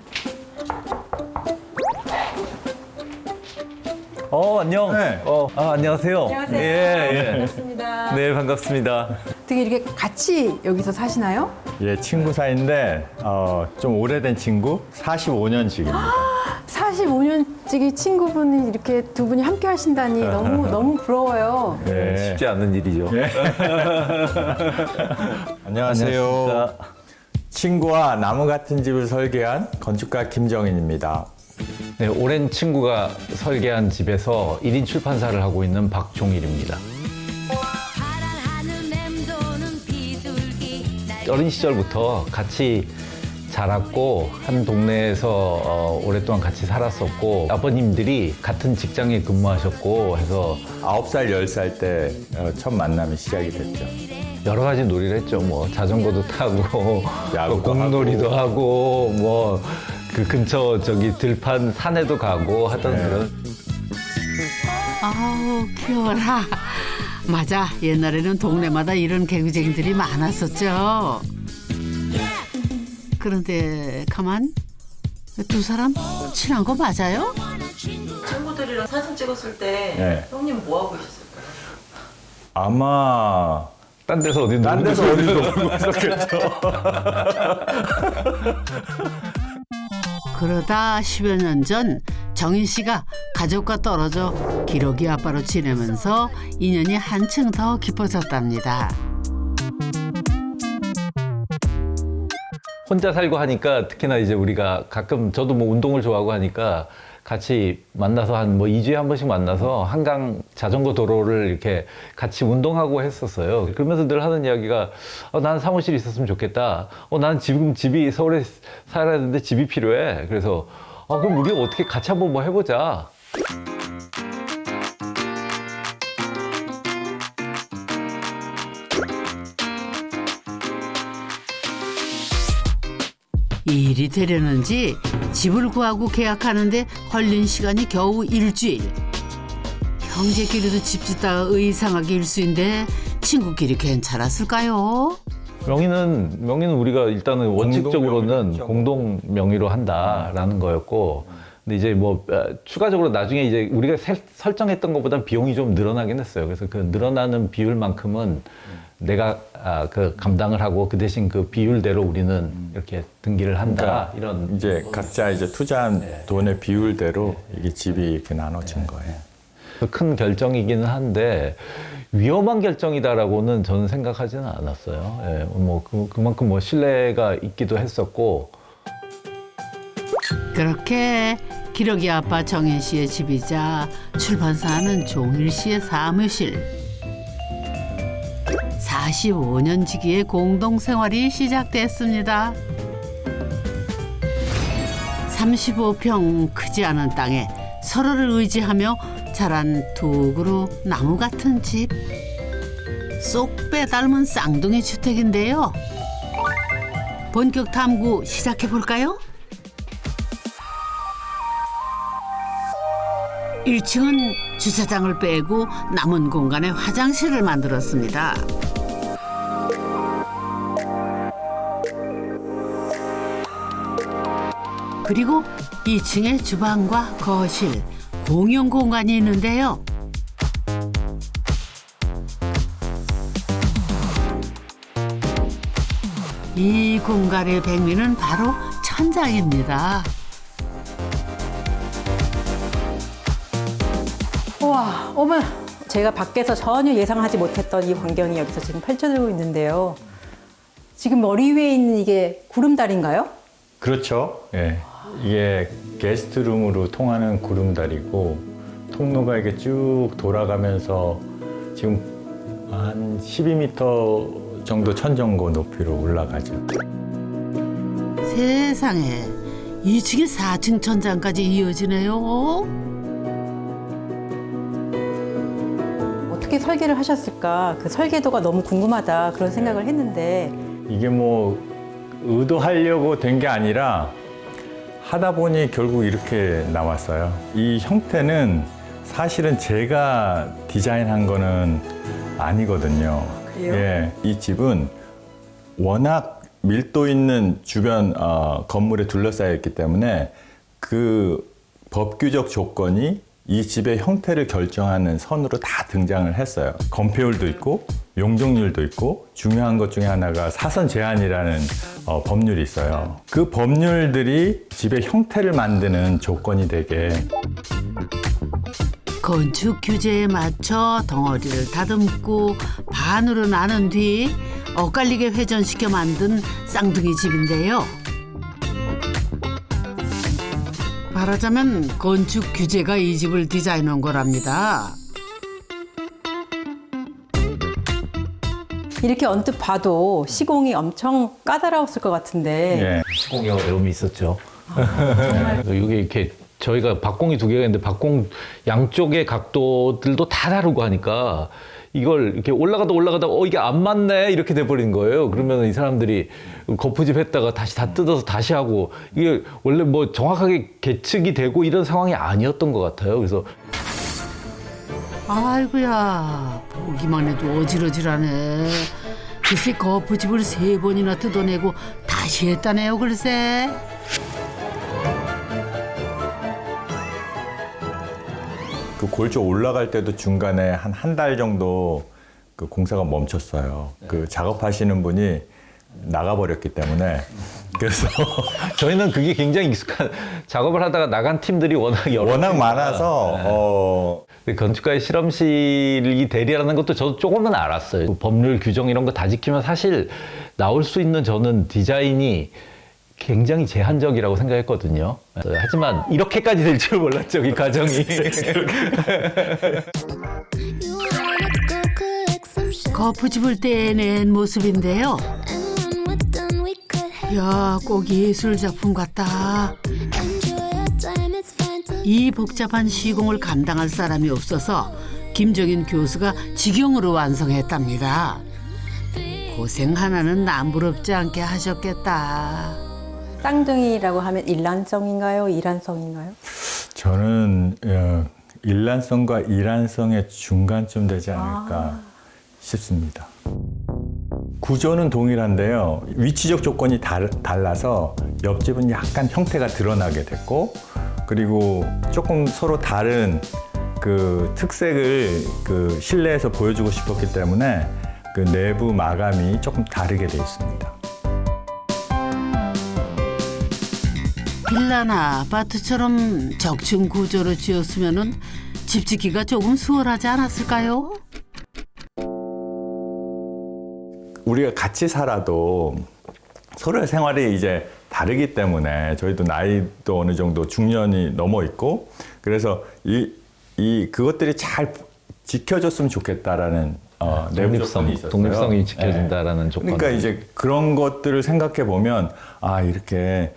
Speaker 3: 안녕.
Speaker 2: 네.
Speaker 3: 안녕하세요.
Speaker 6: 안녕하세요.
Speaker 3: 예.
Speaker 6: 반갑습니다.
Speaker 3: 네, 반갑습니다.
Speaker 6: 어떻게 이렇게 같이 여기서 사시나요?
Speaker 2: 예, 친구 사이인데 좀 오래된 친구, 45년씩입니다.
Speaker 6: 45년지기 친구분이 이렇게 2분이 함께 하신다니 너무 부러워요.
Speaker 2: 네.
Speaker 3: 쉽지 않은 일이죠.
Speaker 2: 안녕하세요.
Speaker 3: 반갑습니다.
Speaker 2: 친구와 나무 같은 집을 설계한 건축가 김정인입니다.
Speaker 3: 네, 오랜 친구가 설계한 집에서 1인 출판사를 하고 있는 박종일입니다. 어린 시절부터 같이 자랐고 한 동네에서 오랫동안 같이 살았었고 아버님들이 같은 직장에 근무하셨고 해서
Speaker 2: 9살, 10살 때 첫 만남이 시작이 됐죠.
Speaker 3: 여러 가지 놀이를 했죠. 뭐 자전거도 타고
Speaker 2: 야구도
Speaker 3: 공놀이도 하고 뭐 그 근처 들판 산에도 가고 하던
Speaker 2: 네.
Speaker 3: 그런.
Speaker 1: 아우 귀여워라. 맞아, 옛날에는 동네마다 이런 개구쟁이들이 많았었죠. 그런데 가만, 2사람 친한 거 맞아요?
Speaker 7: 친구들이랑 사진 찍었을 때
Speaker 2: 네.
Speaker 7: 형님 뭐 하고 있었을까요?
Speaker 2: 아마
Speaker 3: 딴 데서 어디
Speaker 2: 딴
Speaker 3: 놀고
Speaker 2: 데서 어디 놀고 있었겠죠.
Speaker 1: 그러다 10여 년 전 정인 씨가 가족과 떨어져 기러기 아빠로 지내면서 인연이 한층 더 깊어졌답니다.
Speaker 3: 혼자 살고 하니까 특히나 이제 우리가 가끔 저도 뭐 운동을 좋아하고 하니까 같이 만나서 한 2주에 한 번씩 만나서 한강 자전거 도로를 이렇게 같이 운동하고 했었어요. 그러면서 늘 하는 이야기가 나는 사무실이 있었으면 좋겠다. 나는 지금 집이 서울에 살아야 되는데 집이 필요해. 그래서 그럼 우리가 어떻게 같이 한번 뭐 해보자.
Speaker 1: 일이 되려는지 집을 구하고 계약하는데 걸린 시간이 겨우 일주일. 형제끼리도 집 짓다가 의상하기 일수인데 친구끼리 괜찮았을까요?
Speaker 3: 명의는 우리가 일단은 원칙적으로는
Speaker 2: 명의로
Speaker 3: 공동 명의로 한다라는 거였고, 근데 이제 뭐 추가적으로 나중에 이제 우리가 설정했던 것보다 비용이 좀 늘어나긴 했어요. 그래서 그 늘어나는 비율만큼은 내가 그 감당을 하고 그 대신 그 비율대로 우리는 이렇게 등기를 한다.
Speaker 2: 그러니까
Speaker 3: 이런
Speaker 2: 이제 각자 이제 투자한 돈의 비율대로 이게 집이 이렇게 나눠진 거예요.
Speaker 3: 큰 결정이기는 한데 위험한 결정이다라고는 저는 생각하지는 않았어요. 예, 뭐 그만큼 뭐 신뢰가 있기도 했었고. 그렇게
Speaker 1: 기러기 아빠 정인 씨의 집이자 출판사는 종일 씨의 사무실. 45년 지기의 공동생활이 시작됐습니다. 35평 크지 않은 땅에 서로를 의지하며 자란 두 그루 나무 같은 집. 쏙 빼닮은 쌍둥이 주택인데요. 본격 탐구 시작해볼까요? 1층은 주차장을 빼고 남은 공간에 화장실을 만들었습니다. 그리고 2층에 주방과 거실, 공용 공간이 있는데요. 이 공간의 백미는 바로 천장입니다.
Speaker 6: 우와, 어머. 제가 밖에서 전혀 예상하지 못했던 이 광경이 여기서 지금 펼쳐지고 있는데요. 지금 머리 위에 있는 이게 구름다리인가요?
Speaker 2: 그렇죠. 예. 이게 게스트룸으로 통하는 구름다리고 통로가 이렇게 쭉 돌아가면서 지금 한 12m 정도 천정고 높이로 올라가죠.
Speaker 1: 세상에 2층에 4층 천장까지 이어지네요.
Speaker 6: 어떻게 설계를 하셨을까? 그 설계도가 너무 궁금하다 그런 생각을 했는데
Speaker 2: 이게 뭐 의도하려고 된 게 아니라 하다 보니 결국 이렇게 나왔어요. 이 형태는 사실은 제가 디자인한 거는 아니거든요.
Speaker 6: 그래요?
Speaker 2: 예, 이 집은 워낙 밀도 있는 주변 건물에 둘러싸여 있기 때문에 그 법규적 조건이 이 집의 형태를 결정하는 선으로 다 등장을 했어요. 건폐율도 있고 용적률도 있고 중요한 것 중에 하나가 사선 제한이라는 법률이 있어요. 그 법률들이 집의 형태를 만드는 조건이 되게
Speaker 1: 건축 규제에 맞춰 덩어리를 다듬고 반으로 나눈 뒤 엇갈리게 회전시켜 만든 쌍둥이 집인데요. 말하자면 건축 규제가 이 집을 디자인한 거랍니다.
Speaker 6: 이렇게 언뜻 봐도 시공이 엄청 까다로웠을 것 같은데
Speaker 2: 예.
Speaker 3: 시공이 어려움이 있었죠. 이게 이렇게 저희가 박공이 2개가 있는데 박공 양쪽의 각도들도 다 다르고 하니까 이걸 이렇게 올라가다 이게 안 맞네 이렇게 돼버린 거예요. 그러면 이 사람들이 거푸집 했다가 다시 다 뜯어서 다시 하고 이게 원래 뭐 정확하게 계측이 되고 이런 상황이 아니었던 것 같아요. 그래서
Speaker 1: 아이고야, 보기만 해도 어지러지라네. 글쎄 거푸집을 3번이나 뜯어내고 다시 했다네요, 글쎄.
Speaker 2: 그 골조 올라갈 때도 중간에 한 달 정도 그 공사가 멈췄어요. 그 작업하시는 분이 나가버렸기 때문에 그래서
Speaker 3: 저희는 그게 굉장히 익숙한 작업을 하다가 나간 팀들이
Speaker 2: 워낙 많아서
Speaker 3: 근데 건축가의 실험실이 대리라는 것도 저도 조금은 알았어요. 그 법률 규정 이런 거 다 지키면 사실 나올 수 있는 저는 디자인이 굉장히 제한적이라고 생각했거든요. 하지만 이렇게까지 될 줄 몰랐죠, 이 과정이.
Speaker 1: 거푸집을 떼낸 모습인데요. 야, 꼭 예술 작품 같다. 이 복잡한 시공을 감당할 사람이 없어서 김정인 교수가 직영으로 완성했답니다. 고생 하나는 남부럽지 않게 하셨겠다.
Speaker 6: 쌍둥이라고 하면 일란성인가요? 이란성인가요?
Speaker 2: 저는 일란성과 이란성의 중간쯤 되지 않을까 싶습니다. 구조는 동일한데요. 위치적 조건이 달라서 옆집은 약간 형태가 드러나게 됐고, 그리고 조금 서로 다른 그 특색을 그 실내에서 보여주고 싶었기 때문에 그 내부 마감이 조금 다르게 돼 있습니다.
Speaker 1: 빌라나 아파트처럼 적층 구조로 지었으면은 집 짓기가 조금 수월하지 않았을까요?
Speaker 2: 우리가 같이 살아도 서로의 생활이 이제 다르기 때문에 저희도 나이도 어느 정도 중년이 넘어 있고, 그래서 그것들이 잘 지켜졌으면 좋겠다라는 내부 조건이 있었어요.
Speaker 3: 독립성이 지켜진다라는 조건.
Speaker 2: 그러니까 이제 그런 것들을 생각해 보면 이렇게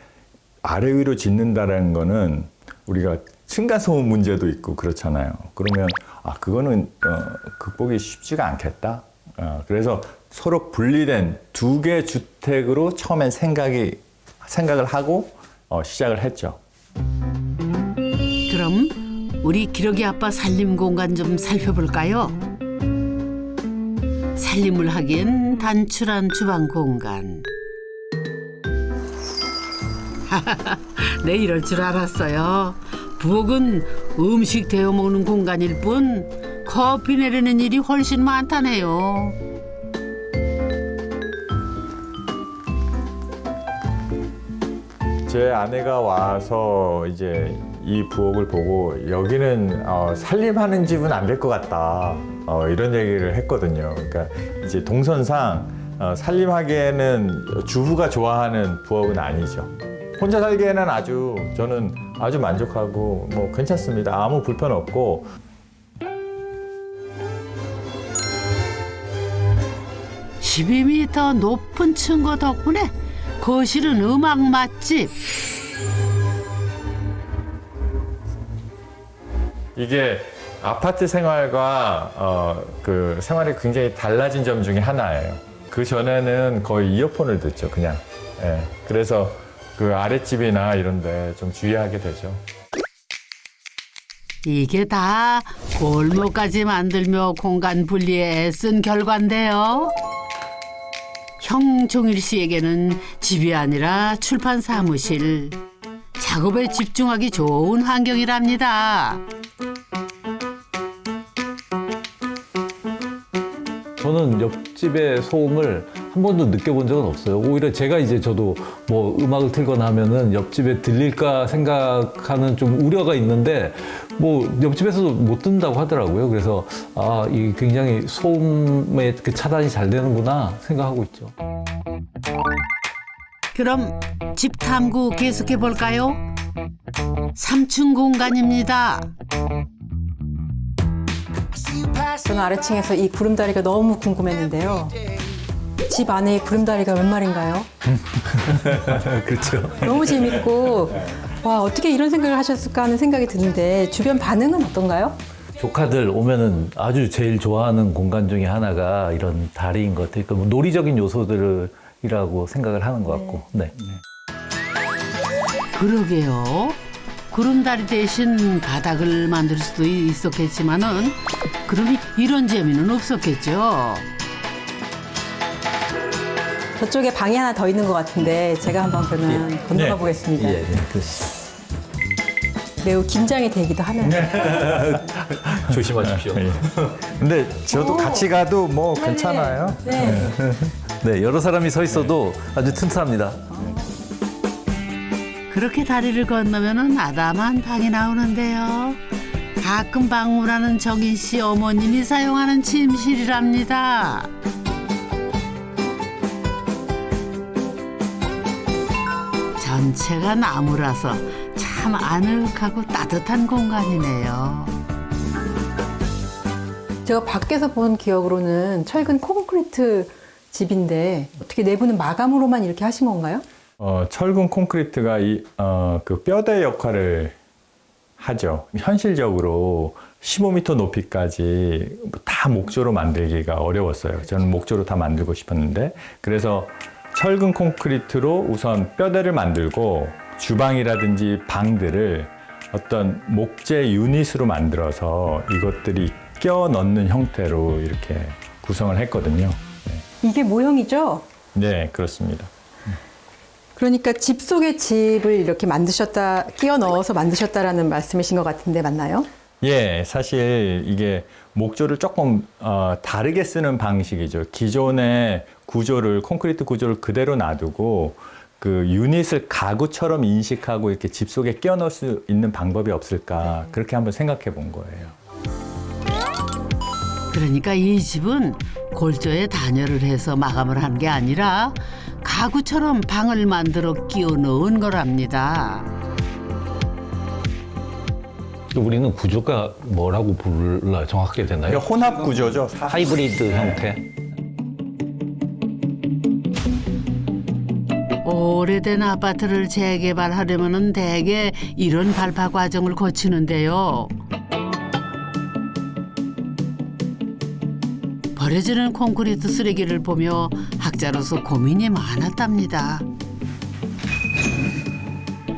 Speaker 2: 아래 위로 짓는다라는 거는 우리가 층간소음 문제도 있고 그렇잖아요. 그러면 그거는 극복이 쉽지가 않겠다. 그래서 서로 분리된 2개 주택으로 처음엔 생각을 하고 시작을 했죠.
Speaker 1: 그럼 우리 기러기 아빠 살림 공간 좀 살펴볼까요? 살림을 하기엔 단출한 주방 공간. 네, 이럴 줄 알았어요. 부엌은 음식 데워 먹는 공간일 뿐 커피 내리는 일이 훨씬 많다네요.
Speaker 2: 제 아내가 와서 이제 이 부엌을 보고 여기는 살림하는 집은 안 될 것 같다, 이런 얘기를 했거든요. 그러니까 이제 동선상 살림하기에는 주부가 좋아하는 부엌은 아니죠. 혼자 살기에는 저는 아주 만족하고 뭐 괜찮습니다. 아무 불편 없고.
Speaker 1: (12m) 높은 층고 덕분에 거실은 음악 맛집.
Speaker 2: 이게 아파트 생활과 그 생활이 굉장히 달라진 점 중에 하나예요. 그 전에는 거의 이어폰을 듣죠, 그냥. 예. 그래서 그 아랫집이나 이런 데 좀 주의하게 되죠.
Speaker 1: 이게 다 골목까지 만들며 공간 분리에 애쓴 결과인데요. 형종일 씨에게는 집이 아니라 출판 사무실. 작업에 집중하기 좋은 환경이랍니다.
Speaker 3: 저는 옆집의 소음을 한 번도 느껴본 적은 없어요. 오히려 제가 이제 저도 뭐 음악을 틀거나 하면은 옆집에 들릴까 생각하는 좀 우려가 있는데 뭐 옆집에서도 못 듣는다고 하더라고요. 그래서 아, 이 굉장히 소음의 그 차단이 잘 되는구나 생각하고 있죠.
Speaker 1: 그럼 집 탐구 계속해 볼까요? 3층 공간입니다.
Speaker 6: 저는 아래층에서 이 구름다리가 너무 궁금했는데요. 집 안에 이 구름다리가 웬 말인가요?
Speaker 3: 그렇죠.
Speaker 6: 너무 재밌고 와 어떻게 이런 생각을 하셨을까 하는 생각이 드는데 주변 반응은 어떤가요?
Speaker 3: 조카들 오면은 아주 제일 좋아하는 공간 중에 하나가 이런 다리인 것 같아요. 그러니까 뭐 놀이적인 요소들이라고 생각을 하는 것 같고. 네.
Speaker 1: 그러게요. 구름다리 대신 바닥을 만들 수도 있었겠지만은 그럼 이런 재미는 없었겠죠.
Speaker 6: 저쪽에 방이 하나 더 있는 것 같은데 제가 한번 그러면 건너가 보겠습니다.
Speaker 3: 예, 예. 그렇죠.
Speaker 6: 매우 긴장이 되기도 하네요.
Speaker 3: 조심하십시오.
Speaker 2: 근데 저도 같이 가도 뭐 괜찮아요.
Speaker 6: 네.
Speaker 3: 네, 여러 사람이 서 있어도 아주 튼튼합니다.
Speaker 1: 그렇게 다리를 건너면은 아담한 방이 나오는데요. 가끔 방문하는 정인 씨 어머님이 사용하는 침실이랍니다. 전체가 나무라서 참 아늑하고 따뜻한 공간이네요.
Speaker 6: 제가 밖에서 본 기억으로는 철근 콘크리트 집인데 어떻게 내부는 마감으로만 이렇게 하신 건가요?
Speaker 2: 철근 콘크리트가 그 뼈대 역할을 하죠. 현실적으로 15m 높이까지 다 목조로 만들기가 어려웠어요. 저는 목조로 다 만들고 싶었는데 그래서 철근 콘크리트로 우선 뼈대를 만들고 주방이라든지 방들을 어떤 목재 유닛으로 만들어서 이것들이 껴 넣는 형태로 이렇게 구성을 했거든요.
Speaker 6: 이게 모형이죠?
Speaker 2: 네, 그렇습니다.
Speaker 6: 그러니까 집 속의 집을 이렇게 만드셨다, 끼워 넣어서 만드셨다라는 말씀이신 것 같은데 맞나요?
Speaker 2: 예, 사실 이게 목조를 조금 다르게 쓰는 방식이죠. 기존의 구조를 콘크리트 구조를 그대로 놔두고 그 유닛을 가구처럼 인식하고 이렇게 집 속에 끼워 넣을 수 있는 방법이 없을까 그렇게 한번 생각해 본 거예요.
Speaker 1: 그러니까 이 집은 골조에 단열을 해서 마감을 한 게 아니라 가구처럼 방을 만들어 끼워 넣은 거랍니다.
Speaker 3: 우리는 구조가 뭐라고 불러야 정확하게 되나요?
Speaker 2: 그러니까 혼합 구조죠.
Speaker 3: 하이브리드 형태.
Speaker 1: 오래된 아파트를 재개발하려면은 대개 이런 발파 과정을 거치는데요. 버려지는 콘크리트 쓰레기를 보며 학자로서 고민이 많았답니다.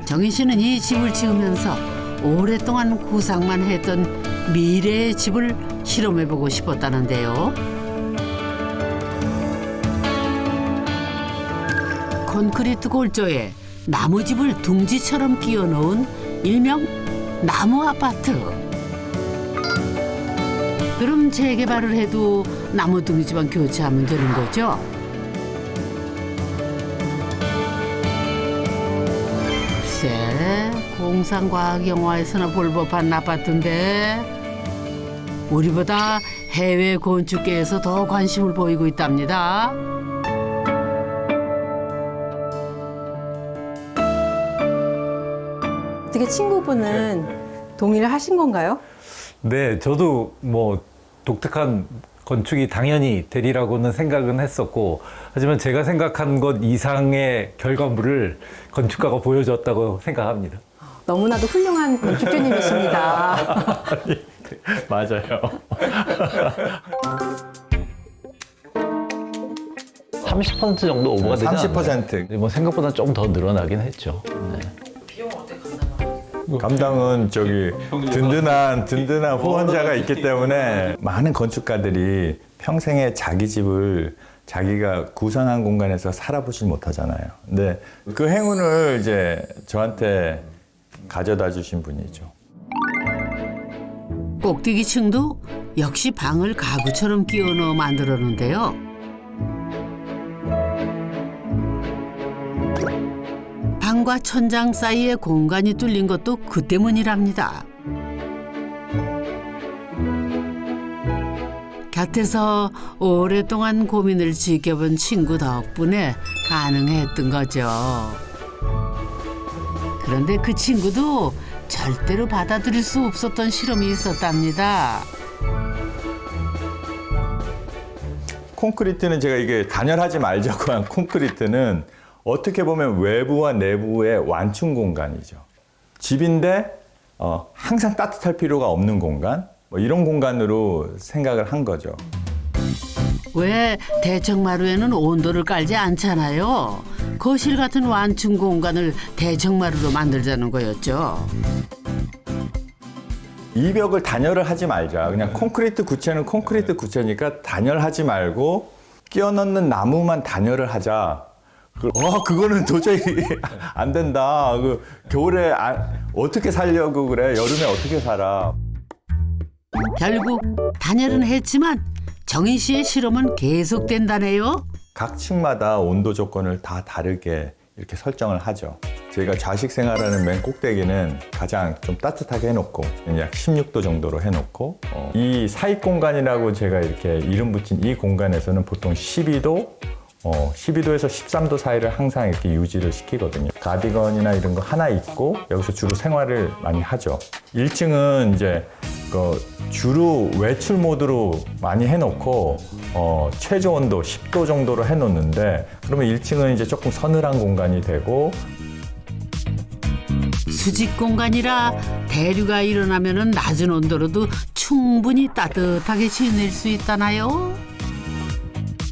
Speaker 1: 정인 씨는 이 집을 지으면서 오랫동안 구상만 했던 미래의 집을 실험해보고 싶었다는데요. 콘크리트 골조에 나무집을 둥지처럼 끼워 넣은 일명 나무 아파트. 그럼 재개발을 해도 나무 둥지만 교체하면 되는 거죠? 글쎄, 공상과학 영화에서나 볼 법한 아파트인데 우리보다 해외 건축계에서 더 관심을 보이고 있답니다.
Speaker 6: 어떻게 친구분은 동의를 하신 건가요?
Speaker 3: 네, 저도 뭐 독특한 건축이 당연히 되리라고는 생각은 했었고, 하지만 제가 생각한 것 이상의 결과물을 건축가가 보여줬다고 생각합니다.
Speaker 6: 너무나도 훌륭한 건축주님이십니다.
Speaker 2: 맞아요.
Speaker 3: 30% 정도 오버가 되지 않나요?
Speaker 2: 30%.
Speaker 3: 뭐 생각보다 좀 더 늘어나긴 했죠. 네.
Speaker 7: 비용 어떻게 감당하세요?
Speaker 2: 감당은 저기 든든한 후원자가 있기 때문에 많은 건축가들이 평생에 자기 집을 자기가 구성한 공간에서 살아보질 못하잖아요. 근데 그 행운을 이제 저한테 가져다 주신 분이죠.
Speaker 1: 꼭대기층도 역시 방을 가구처럼 끼워 넣어 만들었는데요. 방과 천장 사이에 공간이 뚫린 것도 그 때문이랍니다. 곁에서 오랫동안 고민을 지켜본 친구 덕분에 가능했던 거죠. 그런데 그 친구도 절대로 받아들일 수 없었던 실험이 있었답니다.
Speaker 2: 콘크리트는 제가 이게 단열하지 말자고 한 콘크리트는 어떻게 보면 외부와 내부의 완충 공간이죠. 집인데 항상 따뜻할 필요가 없는 공간, 뭐 이런 공간으로 생각을 한 거죠.
Speaker 1: 왜 대청마루에는 온도를 깔지 않잖아요. 거실 같은 완충 공간을 대청마루로 만들자는 거였죠.
Speaker 2: 이 벽을 단열을 하지 말자. 그냥 콘크리트 구체는 콘크리트 구체니까 단열하지 말고 끼워 넣는 나무만 단열을 하자. 그거는 도저히 안 된다. 겨울에 어떻게 살려고 그래? 여름에 어떻게 살아?
Speaker 1: 결국 단열은 했지만 정인 씨의 실험은 계속된다네요.
Speaker 2: 각 층마다 온도 조건을 다 다르게 이렇게 설정을 하죠. 저희가 좌식 생활하는 맨 꼭대기는 가장 좀 따뜻하게 해놓고 약 16도 정도로 해놓고 이 사익 공간이라고 제가 이렇게 이름 붙인 이 공간에서는 보통 12도에서 13도 사이를 항상 이렇게 유지를 시키거든요. 가디건이나 이런 거 하나 입고 여기서 주로 생활을 많이 하죠. 1층은 이제 주로 외출 모드로 많이 해놓고 최저 온도 10도 정도로 해놓는데 그러면 1층은 이제 조금 서늘한 공간이 되고
Speaker 1: 수직 공간이라 대류가 일어나면은 낮은 온도로도 충분히 따뜻하게 지낼 수 있다나요?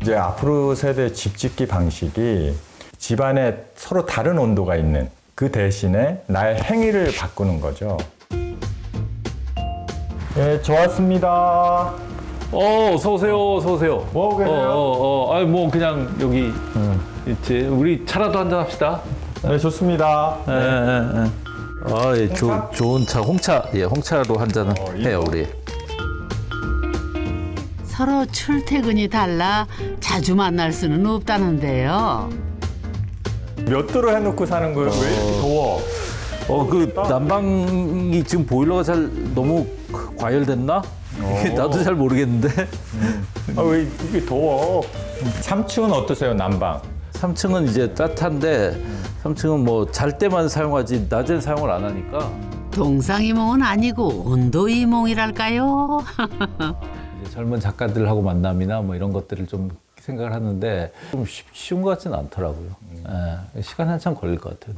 Speaker 2: 이제 앞으로 세대 집 짓기 방식이 집안에 서로 다른 온도가 있는 그 대신에 나의 행위를 바꾸는 거죠. 네, 좋았습니다.
Speaker 3: 어서 오세요, 어서 오세요.
Speaker 2: 뭐 하고 계세요?
Speaker 3: 아니 뭐 그냥 여기 있지. 우리 차라도 한잔 합시다.
Speaker 2: 네, 좋습니다.
Speaker 3: 예. 좋은 차, 홍차, 홍차로 한잔 해요 우리.
Speaker 1: 서로 출퇴근이 달라 자주 만날 수는 없다는데요.
Speaker 2: 몇 도로 해놓고 사는 거예요? 왜 이렇게 더워?
Speaker 3: 그 난방이 지금 보일러가 잘 너무 과열됐나? 나도 잘 모르겠는데.
Speaker 2: 왜 이게 더워? 3층은 어떠세요, 난방?
Speaker 3: 3층은 이제 따뜻한데 3층은 뭐 잘 때만 사용하지 낮엔 사용을 안 하니까.
Speaker 1: 동상이몽은 아니고 온도이몽이랄까요?
Speaker 3: 이제 젊은 작가들하고 만남이나 뭐 이런 것들을 좀 생각을 하는데 좀 쉬운 것 같지는 않더라고요. 시간 한참 걸릴 것 같아요.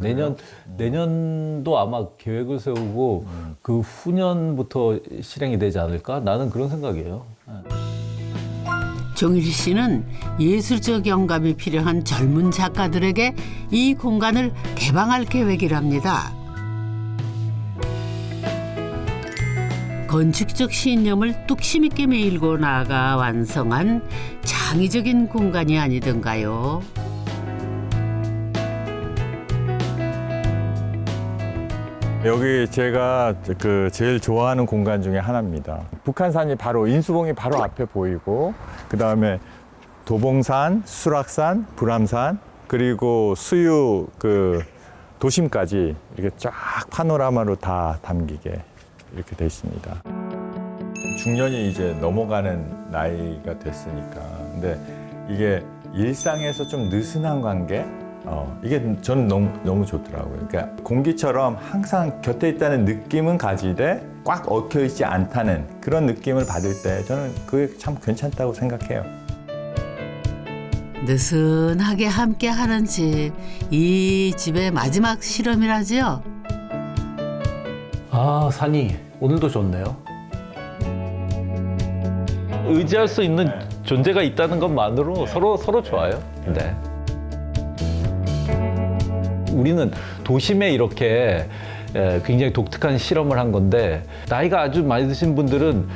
Speaker 3: 내년도 아마 계획을 세우고 그 후년부터 실행이 되지 않을까? 나는 그런 생각이에요.
Speaker 1: 종일 씨는 예술적 영감이 필요한 젊은 작가들에게 이 공간을 개방할 계획이랍니다. 건축적 신념을 뚝심 있게 메일고 나아가 완성한 창의적인 공간이 아니던가요?
Speaker 2: 여기 제가 제일 좋아하는 공간 중에 하나입니다. 북한산이 바로 인수봉이 바로 앞에 보이고 그 다음에 도봉산, 수락산, 불암산 그리고 수유 도심까지 이렇게 쫙 파노라마로 다 담기게 이렇게 돼 있습니다. 중년이 이제 넘어가는 나이가 됐으니까 근데 이게 일상에서 좀 느슨한 관계 이게 저는 너무 좋더라고요. 그러니까 공기처럼 항상 곁에 있다는 느낌은 가지되 꽉 얽혀 있지 않다는 그런 느낌을 받을 때 저는 그게 참 괜찮다고 생각해요.
Speaker 1: 느슨하게 함께하는 집, 이 집의 마지막 실험이라죠.
Speaker 3: 아, 산이 오늘도 좋네요. 의지할 수 있는 존재가 있다는 것만으로 서로 좋아요. 네. 우리는 도심에 이렇게 굉장히 독특한 실험을 한 건데, 나이가 아주 많이 드신 분들은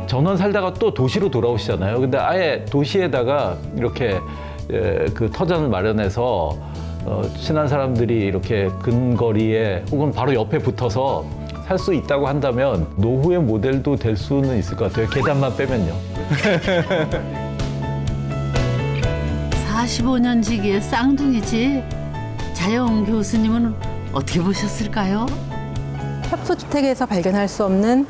Speaker 3: 전원 살다가 또 도시로 돌아오시잖아요. 근데 아예 도시에다가 이렇게 그 터전을 마련해서 친한 사람들이 이렇게 근거리에 혹은 바로 옆에 붙어서 살 수 있다고 한다면 노후의 모델도 될 수는 있을 것 같아요. 계단만 빼면요.
Speaker 1: 45년 지기의 쌍둥이지. 자영 교수님은 어떻게 보셨을까요?
Speaker 6: 협소주택에서 발견할 수 없는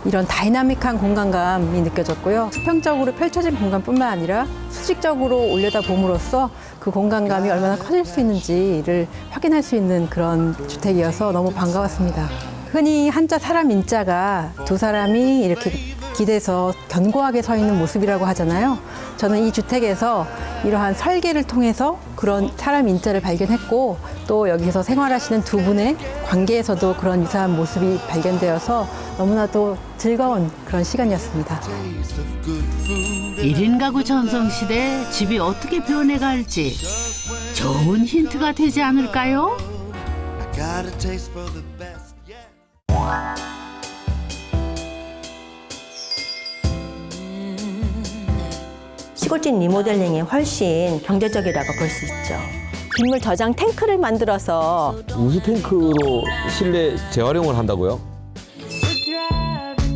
Speaker 6: 이런 다이나믹한 공간감이 느껴졌고요. 수평적으로 펼쳐진 공간뿐만 아니라 수직적으로 올려다봄으로써 그 공간감이 얼마나 커질 수 있는지를 확인할 수 있는 그런 주택이어서 너무 반가웠습니다. 흔히 한자 사람 인자가 두 사람이 이렇게 기대서 견고하게 서 있는 모습이라고 하잖아요. 저는 이 주택에서 이러한 설계를 통해서 그런 사람 인자를 발견했고, 또 여기서 생활하시는 두 분의 관계에서도 그런 유사한 모습이 발견되어서 너무나도 즐거운 그런 시간이었습니다.
Speaker 1: 1인 가구 전성시대에 집이 어떻게 변해갈지 좋은 힌트가 되지 않을까요?
Speaker 9: 시골집 리모델링이 훨씬 경제적이라고 볼 수 있죠. 빗물 저장 탱크를 만들어서
Speaker 10: 우수 탱크로 실내 재활용을 한다고요?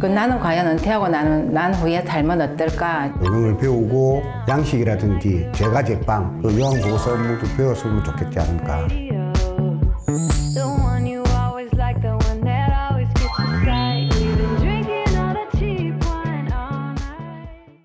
Speaker 11: 나는 과연 은퇴하고 난 후에 삶은 어떨까?
Speaker 12: 요령을 배우고 양식이라든지 제과 제빵, 요양 보고 업무도 배웠으면 좋겠지 않을까.